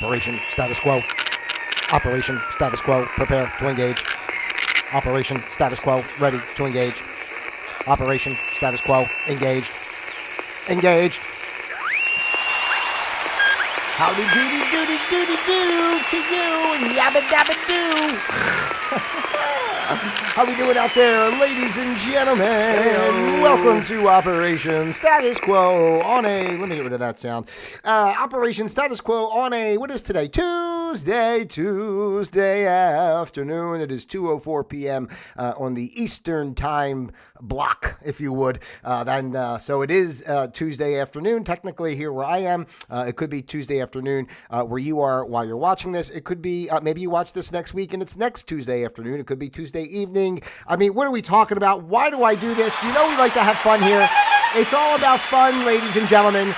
Operation status quo. Operation status quo. Prepare to engage. Operation status quo. Ready to engage. Operation status quo. Engaged. Engaged. Howdy doody doody doody doo to you and yabba dabba doo. How we doing out there, ladies and gentlemen? Hey-o. Welcome to Operation Status Quo on a, let me get rid of that sound. Operation Status Quo on a, what is today? Tuesday afternoon. It is 2:04 p.m. On the Eastern Time block, if you would. So it is Tuesday afternoon, technically here where I am. It could be Tuesday afternoon where you are while you're watching this. It could be, maybe you watch this next week and it's next Tuesday afternoon. It could be Tuesday evening. I mean, what are we talking about? Why do I do this? You know we like to have fun here. It's all about fun, ladies and gentlemen.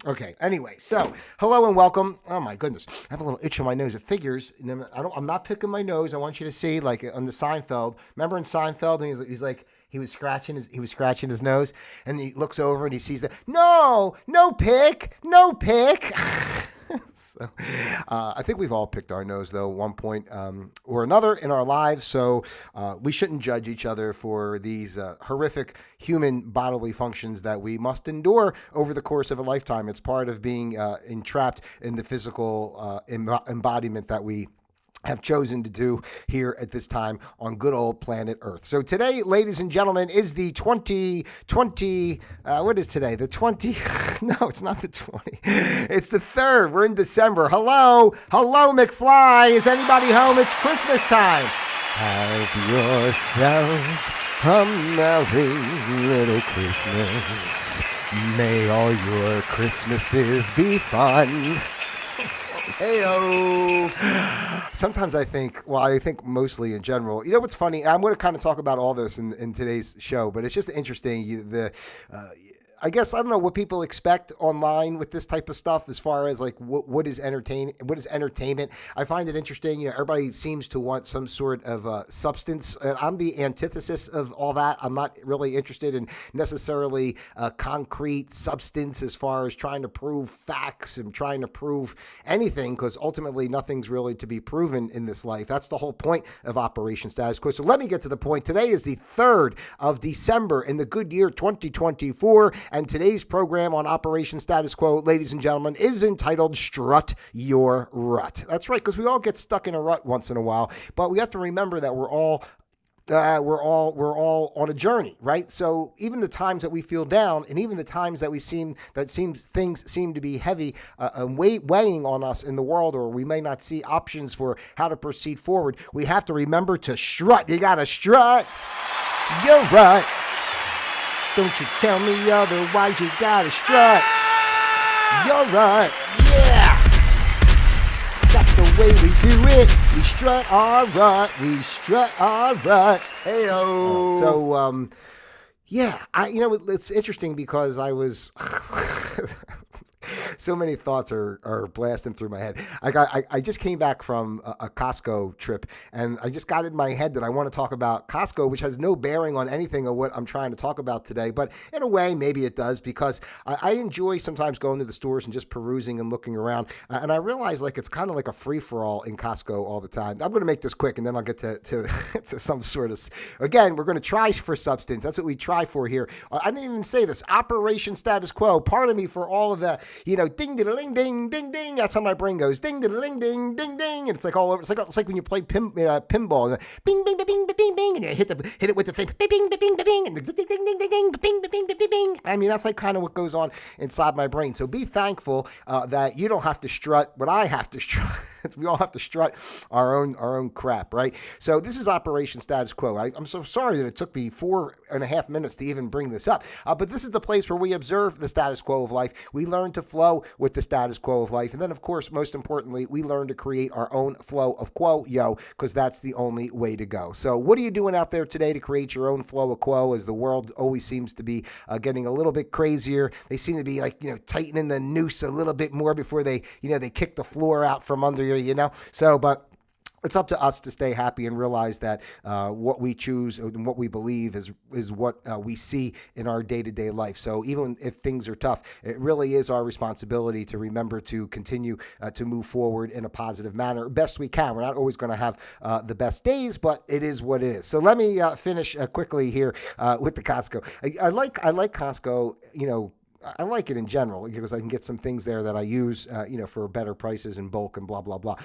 Okay, anyway, so hello and welcome. Oh my goodness, I have a little itch on my nose. It figures, I'm not picking my nose. I want you to see, like on the Seinfeld. Remember in Seinfeld, and he's like, he was scratching his nose, and he looks over and he sees that, no pick. So, I think we've all picked our nose, though, at one point or another in our lives. So we shouldn't judge each other for these horrific human bodily functions that we must endure over the course of a lifetime. It's part of being entrapped in the physical embodiment that we have chosen to do here at this time on good old planet Earth. So today, ladies and gentlemen, is the 2020, what is today? The 20, no, it's not the 20. It's the 3rd. We're in December. Hello, McFly. Is anybody home? It's Christmas time. Have yourself a merry little Christmas. May all your Christmases be fun. Heyo. Sometimes I think mostly in general, you know what's funny? I'm going to kind of talk about all this in today's show, but it's just interesting. I guess I don't know what people expect online with this type of stuff as far as like what is entertainment. I find it interesting. Everybody seems to want some sort of substance. I'm the antithesis of all that. I'm not really interested in necessarily concrete substance as far as trying to prove facts and trying to prove anything, because ultimately nothing's really to be proven in this life. That's the whole point of Operation Status Quo. So let me get to the point. Today is the 3rd of December in the good year 2024. And today's program on Operation Status Quo, ladies and gentlemen, is entitled Strut Your Rut. That's right, because we all get stuck in a rut once in a while, but we have to remember that we're all on a journey, right? So even the times that we feel down, and even the times that things seem to be heavy and weighing on us in the world, or we may not see options for how to proceed forward, we have to remember to strut. You gotta strut your rut. Don't you tell me otherwise, you gotta strut your rut. Yeah! That's the way we do it. We strut our rut. Hey-o. So, yeah, it's interesting because I was... So many thoughts are blasting through my head. I just came back from a Costco trip, and I just got in my head that I want to talk about Costco, which has no bearing on anything of what I'm trying to talk about today. But in a way, maybe it does, because I enjoy sometimes going to the stores and just perusing and looking around. And I realize it's kind of like a free-for-all in Costco all the time. I'm going to make this quick, and then I'll get to some sort of... Again, we're going to try for substance. That's what we try for here. I didn't even say this. Operation Status Quo. Pardon me for all of the... ding, ding, ding, ding, ding. That's how my brain goes. Ding, ding, ding, ding, ding, ding. And it's like all over. It's like when you play pinball. Bing, bing, bing, bing, bing, bing, and you hit it with the thing. Bing, bing, bing, bing, and ding, ding, ding, ding, ding, bing, bing, bing, bing. I mean, that's like kind of what goes on inside my brain. So be thankful that you don't have to strut what I have to strut. We all have to strut our own crap, right? So this is Operation Status Quo. I'm so sorry that it took me 4.5 minutes to even bring this up, but this is the place where we observe the status quo of life. We learn to flow with the status quo of life, and then, of course, most importantly, we learn to create our own flow of quo, because that's the only way to go. So what are you doing out there today to create your own flow of quo, as the world always seems to be getting a little bit crazier? They seem to be tightening the noose a little bit more before they kick the floor out from under you, So, but it's up to us to stay happy and realize that what we choose and what we believe is what we see in our day-to-day life. So even if things are tough, it really is our responsibility to remember to continue to move forward in a positive manner best we can. We're not always going to have the best days, but it is what it is. So let me finish quickly here with the Costco. I like Costco, I like it in general because I can get some things there that I use, for better prices in bulk and blah, blah, blah.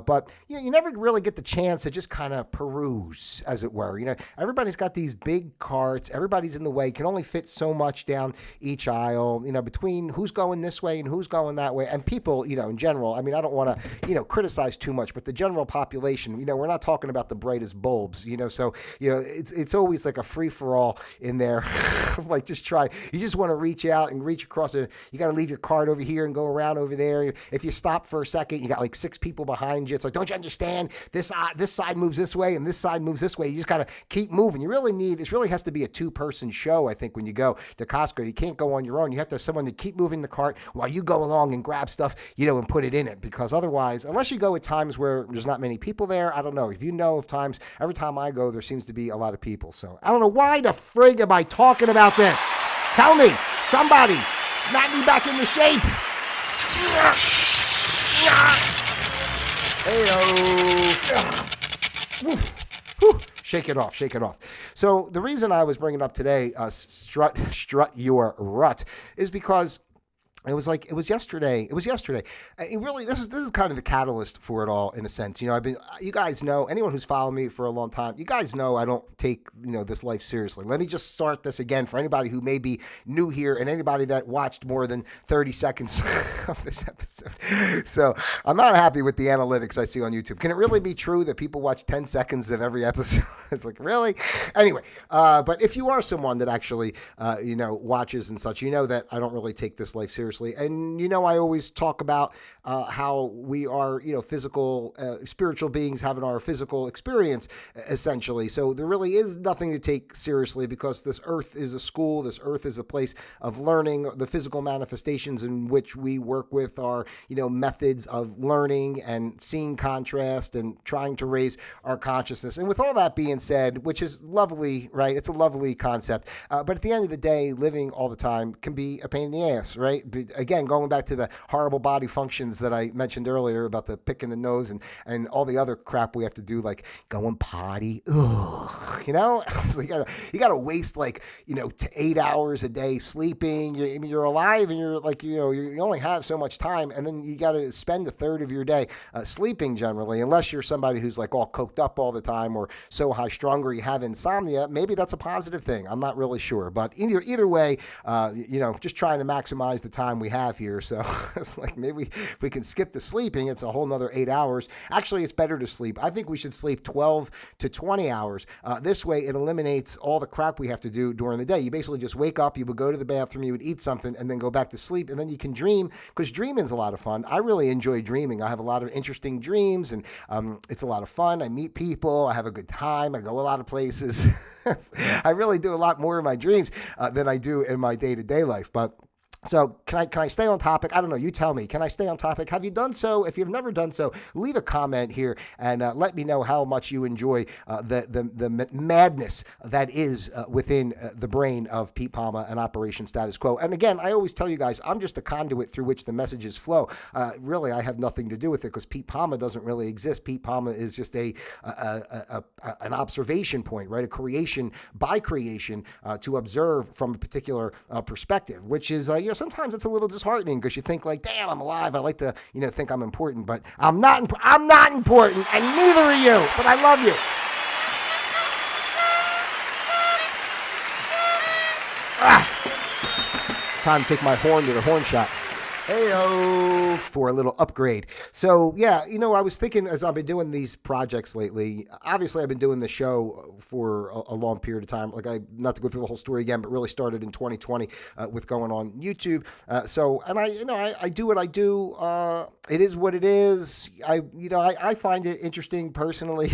But you never really get the chance to just kind of peruse, as it were. Everybody's got these big carts. Everybody's in the way. Can only fit so much down each aisle, between who's going this way and who's going that way. And people, in general, I mean, I don't want to, criticize too much, but the general population, we're not talking about the brightest bulbs, so, it's always like a free for all in there. Like you just want to reach out and reach across it. You got to leave your cart over here and go around over there. If you stop for a second, you got like 6 people behind you. It's like, don't you understand? This side moves this way and this side moves this way. You just got to keep moving. It really has to be a 2-person show, I think, when you go to Costco. You can't go on your own. You have to have someone to keep moving the cart while you go along and grab stuff, and put it in it. Because otherwise, unless you go at times where there's not many people there, I don't know. If of times, every time I go, there seems to be a lot of people. So I don't know why the frig am I talking about this? Tell me, somebody, snap me back into shape. Hey-o. Shake it off. So the reason I was bringing up today, strut your rut, is because it was yesterday. And really, this is kind of the catalyst for it all, in a sense. You guys know, anyone who's followed me for a long time, you guys know I don't take, this life seriously. Let me just start this again for anybody who may be new here and anybody that watched more than 30 seconds of this episode. So I'm not happy with the analytics I see on YouTube. Can it really be true that people watch 10 seconds of every episode? It's like, really? Anyway, but if you are someone that actually, watches and such, that I don't really take this life seriously. And, I always talk about how we are, physical, spiritual beings having our physical experience, essentially. So there really is nothing to take seriously because this earth is a school. This earth is a place of learning. The physical manifestations in which we work with are, methods of learning and seeing contrast and trying to raise our consciousness. And with all that being said, which is lovely, right? It's a lovely concept. But at the end of the day, living all the time can be a pain in the ass, right? Again, going back to the horrible body functions that I mentioned earlier about the picking the nose and all the other crap we have to do, like going potty. Ugh, you gotta waste 8 hours a day sleeping. You're alive and you're you only have so much time, and then you got to spend a third of your day sleeping generally, unless you're somebody who's all coked up all the time or so high strung or you have insomnia. Maybe that's a positive thing. I'm not really sure, but either way, just trying to maximize the time we have here. So it's maybe if we can skip the sleeping, it's a whole nother 8 hours. Actually, it's better to sleep. I think we should sleep 12 to 20 hours. This way it eliminates all the crap we have to do during the day. You basically just wake up, you would go to the bathroom, you would eat something, and then go back to sleep, and then you can dream, because dreaming's a lot of fun. I really enjoy dreaming. I have a lot of interesting dreams, and it's a lot of fun. I meet people, I have a good time, I go a lot of places. I really do a lot more in my dreams than I do in my day-to-day life. But so can I stay on topic? I don't know. You tell me. Can I stay on topic? Have you done so? If you've never done so, leave a comment here and let me know how much you enjoy the madness that is within the brain of Pete Palma and Operation Status Quo. And again, I always tell you guys, I'm just a conduit through which the messages flow. Really, I have nothing to do with it because Pete Palma doesn't really exist. Pete Palma is just an observation point, right? A creation by creation to observe from a particular perspective, which is sometimes it's a little disheartening because you think damn, I'm alive. I like to, think I'm important, but I'm not important, and neither are you, but I love you. It's time to take my horn to the horn shot. Heyo, for a little upgrade. So, yeah, I was thinking as I've been doing these projects lately, obviously I've been doing the show for a long period of time. Not to go through the whole story again, but really started in 2020 with going on YouTube. I do what I do. It is what it is. I find it interesting personally.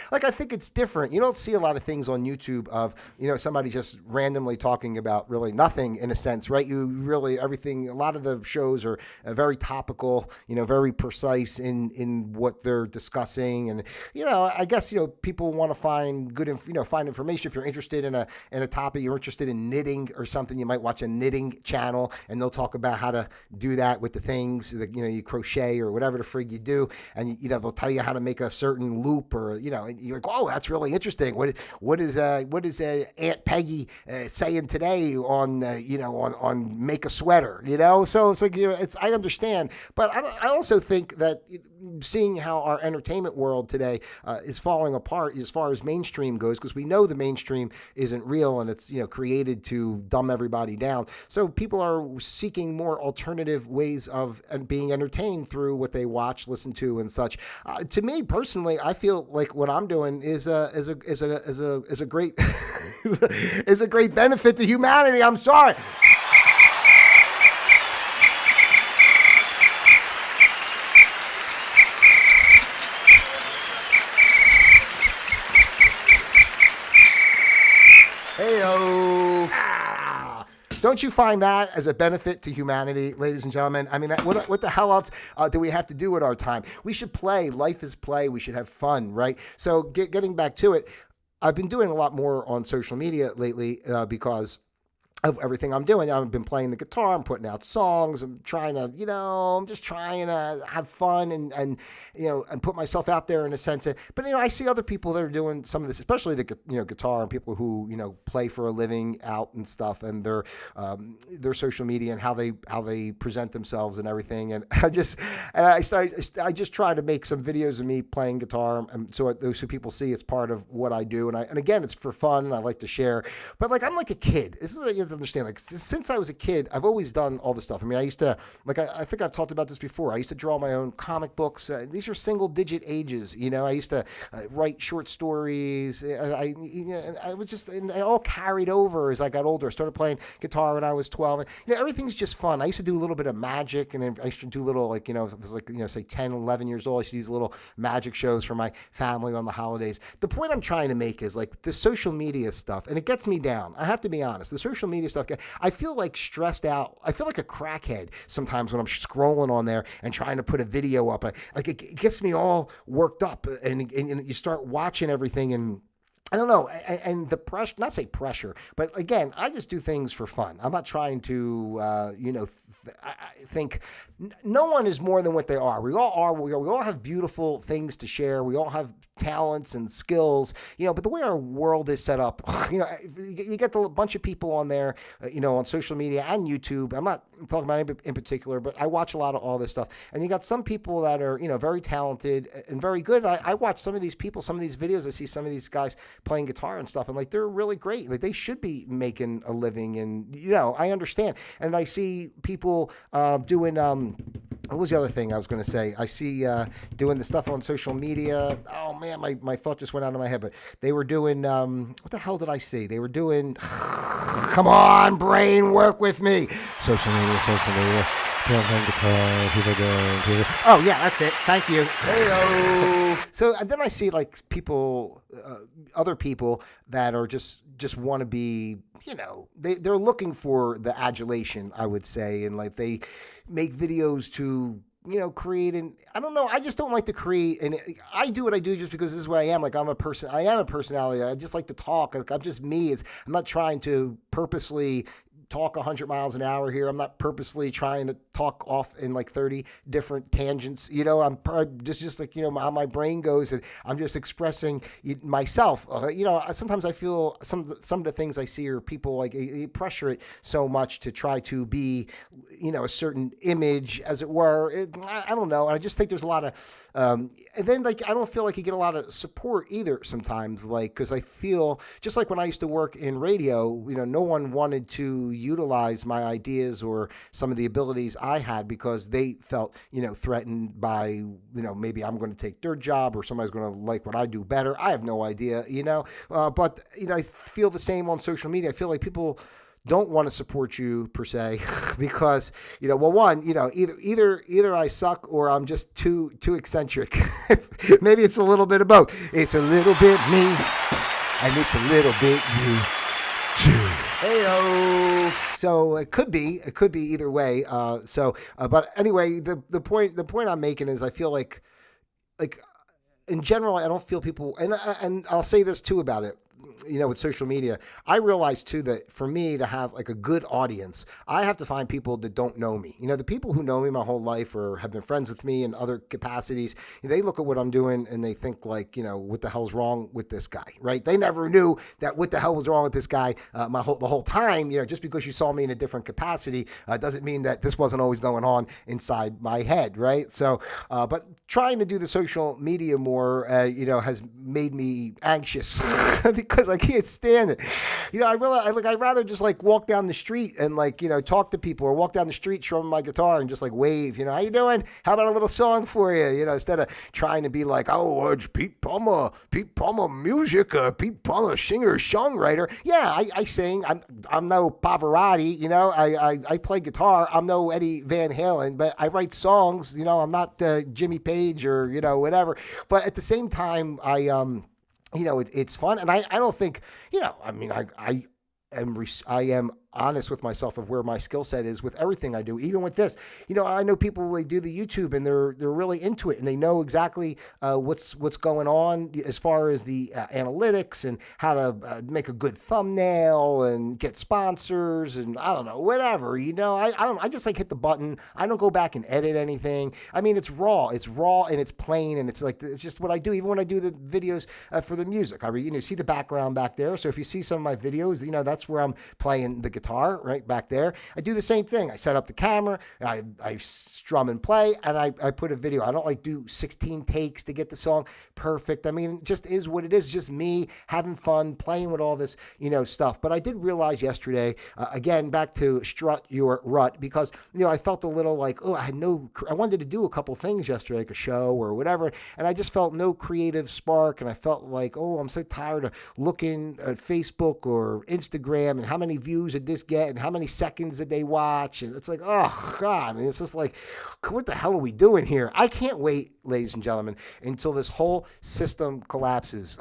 I think it's different. You don't see a lot of things on YouTube of, somebody just randomly talking about really nothing in a sense, right? A lot of the shows shows are very topical, very precise in what they're discussing. And, I guess, people want to find find information. If you're interested in a topic, you're interested in knitting or something, you might watch a knitting channel and they'll talk about how to do that with the things that, you crochet or whatever the frig you do. And, they'll tell you how to make a certain loop or, and you're like, oh, that's really interesting. What is Aunt Peggy saying today on, on make a sweater, So it's like, I understand. But I also think that seeing how our entertainment world today is falling apart as far as mainstream goes, because we know the mainstream isn't real and it's, created to dumb everybody down. So people are seeking more alternative ways of being entertained through what they watch, listen to, and such. To me personally, I feel like what I'm doing is a great is a great benefit to humanity. I'm sorry. Hey-o. Don't you find that as a benefit to humanity, ladies and gentlemen? I mean, what the hell else do we have to do with our time? We should play. Life is play. We should have fun, right? So getting back to it, I've been doing a lot more on social media lately because of everything I'm doing. I've been playing the guitar, I'm putting out songs, I'm trying to, I'm just trying to have fun and put myself out there in a sense of, but I see other people that are doing some of this, especially the, guitar and people who, play for a living out and stuff, and their social media and how they present themselves and everything. And I just try to make some videos of me playing guitar, and so those who people see it's part of what I do. And again, it's for fun and I like to share, but like, I'm like a kid. This is what you have to understand. Like, since I was a kid, I've always done all this stuff. I mean, I used to, like, I think I've talked about this before. I used to draw my own comic books. These are single digit ages. I used to write short stories. I was just, and it all carried over as I got older. I started playing guitar when I was 12. And, everything's just fun. I used to do a little bit of magic, and I used to do little, like, it was like, say 10, 11 years old. I used to do these little magic shows for my family on the holidays. The point I'm trying to make is, like, the social media stuff, and it gets me down. I have to be honest. The social media stuff, I feel like stressed out. I feel like a crackhead sometimes when I'm scrolling on there and trying to put a video up. Like, it gets me all worked up, and you start watching everything, and I don't know, and the pressure, not say pressure, but again, I just do things for fun. I'm not trying to, I think no one is more than what they are. We all are. We all have beautiful things to share. We all have talents and skills, but the way our world is set up, you get a bunch of people on there, on social media and YouTube. I'm not talking about any in particular, but I watch a lot of all this stuff. And you got some people that are, very talented and very good. I watch some of these people, some of these videos. I see some of these guys playing guitar and stuff, and like, they're really great. Like, they should be making a living, and I understand. And I see people doing what was the other thing I was going to say? I see doing the stuff on social media. Oh man, my thought just went out of my head. But they were doing what the hell did I see? They were doing. Come on, brain, work with me. Social media. People playing guitar, people doing. Oh yeah, that's it. Thank you. Hey-o. So and then I see like people, other people that are just want to be, they're looking for the adulation, I would say, and like they make videos to create, and I don't know, I just don't like to create, and I do what I do just because this is where I am. Like, I am a personality. I just like to talk. Like, I'm just me. I'm not trying to purposely talk 100 miles an hour here. I'm not purposely trying to talk off in like 30 different tangents. I'm just like, how my brain goes, and I'm just expressing myself. Sometimes I feel some of the things I see are people like they pressure it so much to try to be, a certain image, as it were. I don't know. I just think there's a lot of, and then like, I don't feel like you get a lot of support either sometimes, like, because I feel just like when I used to work in radio, no one wanted to utilize my ideas or some of the abilities I had because they felt, threatened by, maybe I'm going to take their job or somebody's going to like what I do better. I have no idea, but, I feel the same on social media. I feel like people don't want to support you per se because, well, one, either I suck or I'm just too eccentric. Maybe it's a little bit of both. It's a little bit me and it's a little bit you too. Heyo. So it could be either way. But anyway, the point I'm making is I feel like in general, I don't feel people, and I'll say this too about it. With social media, I realize too that for me to have like a good audience, I have to find people that don't know me. The people who know me my whole life or have been friends with me in other capacities, they look at what I'm doing and they think like, what the hell's wrong with this guy, right? They never knew that what the hell was wrong with this guy the whole time. Just because you saw me in a different capacity doesn't mean that this wasn't always going on inside my head, right? So, but trying to do the social media more, has made me anxious because I can't stand it. I'd rather just like walk down the street and talk to people, or walk down the street strumming my guitar and just like wave, how you doing? How about a little song for you? Instead of trying to be like, oh, it's Pete Palmer music, Pete Palmer singer, songwriter. Yeah, I sing. I'm no Pavarotti, I play guitar. I'm no Eddie Van Halen, but I write songs. I'm not Jimmy Page or, whatever. But at the same time, it's fun. And I don't think, I am honest with myself of where my skill set is with everything I do. Even with this, I know people, they do the YouTube and they're really into it and they know exactly what's going on as far as the analytics and how to make a good thumbnail and get sponsors and I don't know, whatever. I just like hit the button. I don't go back and edit anything. I mean, it's raw and it's plain and it's just what I do. Even when I do the videos for the music, see the background back there. So if you see some of my videos, that's where I'm playing the guitar right back there. I do the same thing. I set up the camera, I strum and play, and I put a video. I don't do 16 takes to get the song perfect. I mean, it just is what it is. Just me having fun, playing with all this, stuff. But I did realize yesterday, again, back to Strut Your Rut, because, I felt a little like, I wanted to do a couple things yesterday, like a show or whatever, and I just felt no creative spark, and I felt like, I'm so tired of looking at Facebook or Instagram and how many views did this get and how many seconds did they watch, and it's like, oh God, and it's just like, what the hell are we doing here? I can't wait, ladies and gentlemen, until this whole system collapses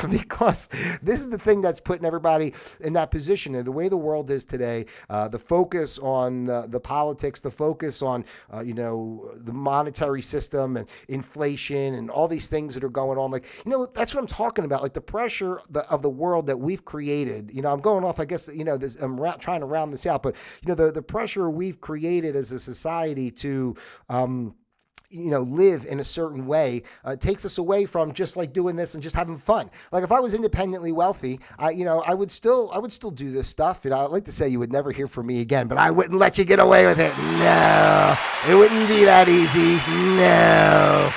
because this is the thing that's putting everybody in that position. And the way the world is today, the focus on the politics, the focus on the monetary system and inflation and all these things that are going on, that's what I'm talking about, like the pressure of the world that we've created. I'm going off, I guess, I'm trying to round this out, but the pressure we've created as a society to live in a certain way takes us away from just like doing this and just having fun. Like if I was independently wealthy, I would still do this stuff. I'd like to say you would never hear from me again, but I wouldn't let you get away with it. No, it wouldn't be that easy. No.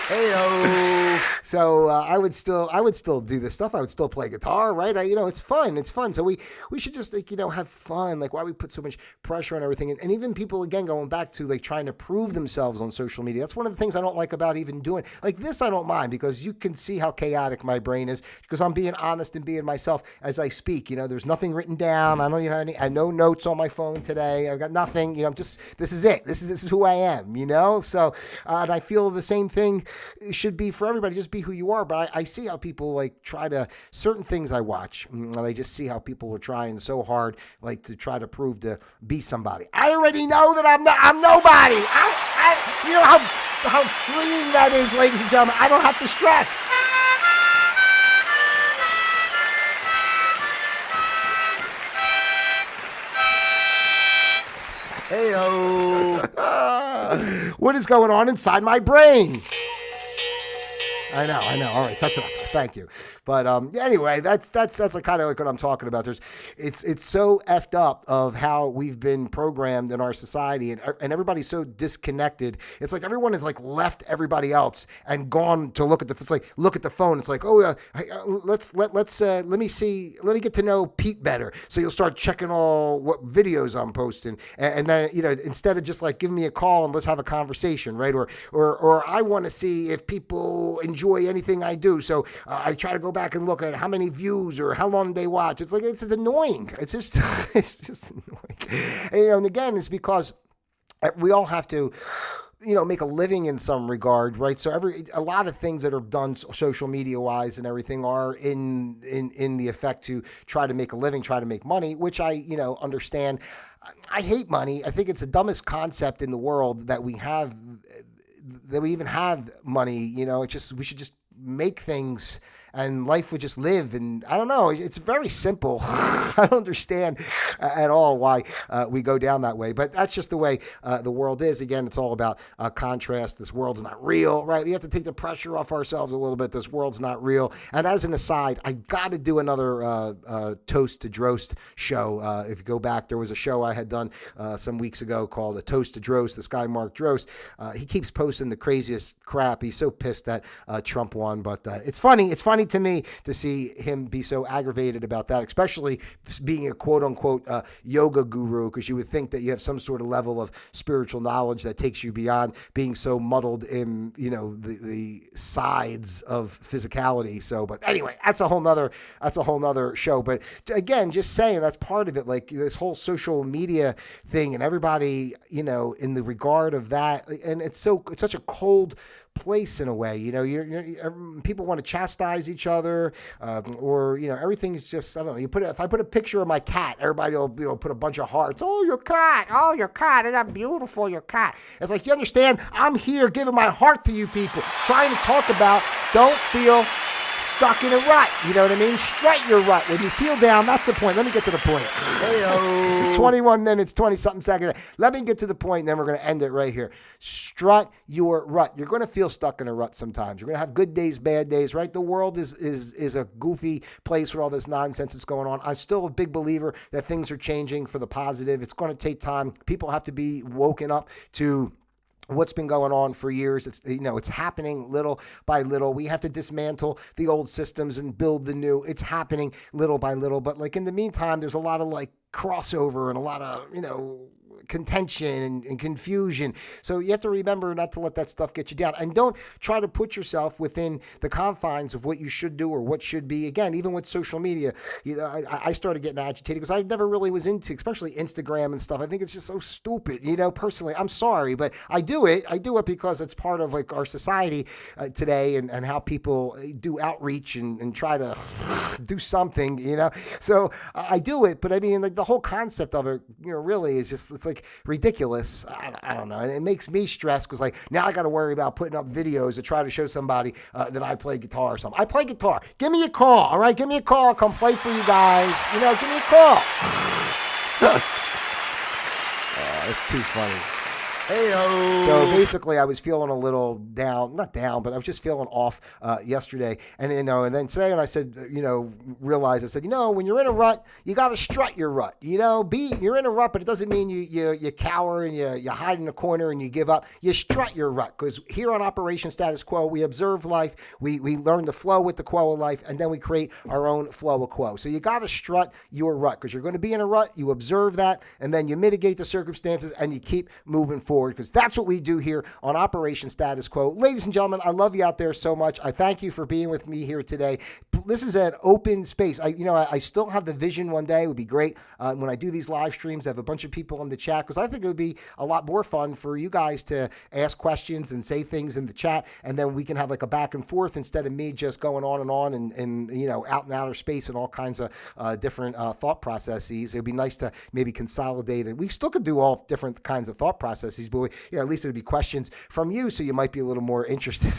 Heyo. So I would still do this stuff. I would still play guitar, right? It's fun. It's fun. So we should just have fun. Like why we put so much pressure on everything, and even people again going back to trying to prove themselves on social media. That's one of the things I don't like about even doing like this. I don't mind because you can see how chaotic my brain is because I'm being honest and being myself as I speak. There's nothing written down. I don't even have any. I have no notes on my phone today. I've got nothing. I'm just. This is it. This is who I am. So and I feel the same thing should be for everybody. Just be who you are. But I see how people try to certain things I watch, and I just see how people are trying so hard to try to prove to be somebody. I already know that I'm nobody. You know how freeing that is, ladies and gentlemen. I don't have to stress. Heyo. What is going on inside my brain? I know. All right, that's enough. Thank you. But anyway, that's like kind of like what I'm talking about. It's so effed up of how we've been programmed in our society, and everybody's so disconnected. It's like everyone has left everybody else and gone to look at the phone. It's like, let me get to know Pete better. So you'll start checking all what videos I'm posting, and then instead of just giving me a call and let's have a conversation, right? Or I want to see if people enjoy anything I do. So I try to go back and look at how many views or how long they watch. It's just annoying. It's just annoying. And again, it's because we all have to make a living in some regard, right? So a lot of things that are done social media wise and everything are in the effect to try to make a living, try to make money, which I, understand. I hate money. I think it's the dumbest concept in the world that we even have money. We should just make things and life would just live. And I don't know, it's very simple. I don't understand at all why we go down that way, but that's just the way the world is. Again, it's all about contrast. This world's not real, right? We have to take the pressure off ourselves a little bit. This world's not real. And as an aside, I got to do another Toast to Drost show. If you go back, there was a show I had done some weeks ago called A Toast to Drost. This guy, Mark Drost, he keeps posting the craziest crap. He's so pissed that Trump won, but it's funny. It's funny to me to see him be so aggravated about that, especially being a quote unquote yoga guru, because you would think that you have some sort of level of spiritual knowledge that takes you beyond being so muddled in, the sides of physicality. So, but anyway, that's a whole nother show. But again, just saying that's part of it, like this whole social media thing and everybody, in the regard of that. And it's such a cold place in a way, people want to chastise each other, or everything's just, I don't know. If I put a picture of my cat, everybody will put a bunch of hearts. Oh, your cat! Isn't that beautiful? Your cat. It's like, you understand? I'm here giving my heart to you people, trying to talk about. Don't feel stuck in a rut. You know what I mean? Strut your rut. When you feel down, that's the point. Let me get to the point. Hey-o. 21 minutes, 20-something seconds. Let me get to the point, and then we're going to end it right here. Strut your rut. You're going to feel stuck in a rut sometimes. You're going to have good days, bad days, right? The world is a goofy place with all this nonsense that's going on. I'm still a big believer that things are changing for the positive. It's going to take time. People have to be woken up to what's been going on for years. It's happening little by little. We have to dismantle the old systems and build the new. It's happening little by little. But like in the meantime, there's a lot of crossover and a lot of, contention and confusion. So you have to remember not to let that stuff get you down, and don't try to put yourself within the confines of what you should do or what should be. Again, even with social media, I started getting agitated because I never really was into, especially Instagram and stuff. I think it's just so stupid. Personally, I'm sorry, but I do it because it's part of our society today and how people do outreach and try to do something, so I do it. But I mean, the whole concept of it, really is just, it's ridiculous. I don't know. And it makes me stressed because now I got to worry about putting up videos to try to show somebody that I play guitar or something. I play guitar. Give me a call. All right. Give me a call. I'll come play for you guys. Give me a call. It's too funny. Hey-o. So basically, I was feeling a little down, not down, but I was just feeling off yesterday. And, and then today when I said, realized, I said, when you're in a rut, you got to strut your rut. You're in a rut, but it doesn't mean you cower and you hide in a corner and you give up. You strut your rut, because here on Operation Status Quo, we observe life, we learn to flow with the quo of life, and then we create our own flow of quo. So you got to strut your rut, because you're going to be in a rut, you observe that, and then you mitigate the circumstances, and you keep moving forward, because that's what we do here on Operation Status Quo. Ladies and gentlemen, I love you out there so much. I thank you for being with me here today. This is an open space. I still have the vision one day. It would be great when I do these live streams, I have a bunch of people in the chat, because I think it would be a lot more fun for you guys to ask questions and say things in the chat, and then we can have a back and forth instead of me just going on and out in outer space and all kinds of different thought processes. It would be nice to maybe consolidate it. We still could do all different kinds of thought processes, but at least it would be questions from you, so you might be a little more interested.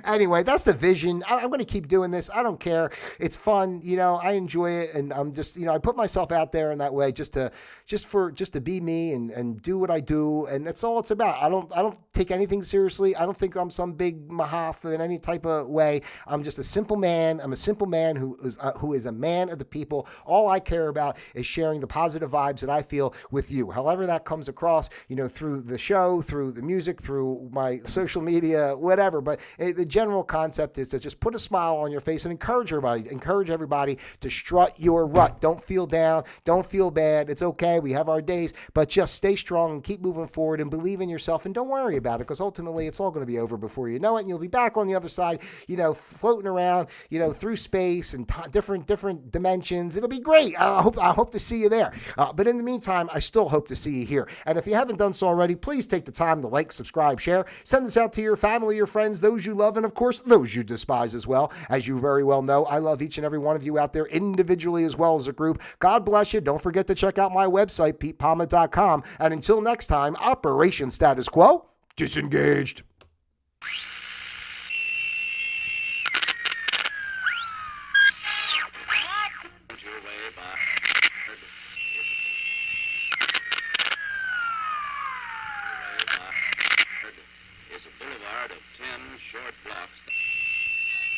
Anyway, that's the vision. I'm going to keep doing this. I don't care. It's fun. I enjoy it, and I'm just, I put myself out there in that way just to be me and do what I do, and that's all it's about. I don't take anything seriously. I don't think I'm some big mahaf in any type of way. I'm just a simple man. I'm a simple man who is a man of the people. All I care about is sharing the positive vibes that I feel with you. However that comes across, through the show, through the music, through my social media, whatever. But the general concept is to just put a smile on your face and encourage everybody to strut your rut. Don't feel down. Don't feel bad. It's okay. We have our days, but just stay strong and keep moving forward and believe in yourself and don't worry about it, because ultimately it's all going to be over before you know it, and you'll be back on the other side, floating around, through space and different dimensions. It'll be great. I hope to see you there. But in the meantime, I still hope to see you here. And if you haven't done so already, please take the time to like, subscribe, share, send this out to your family, your friends, those you love, and of course, those you despise as well. As you very well know, I love each and every one of you out there individually as well as a group. God bless you. Don't forget to check out my website, PetePalma.com. And until next time, Operation Status Quo, disengaged. It's a boulevard of 10 short blocks.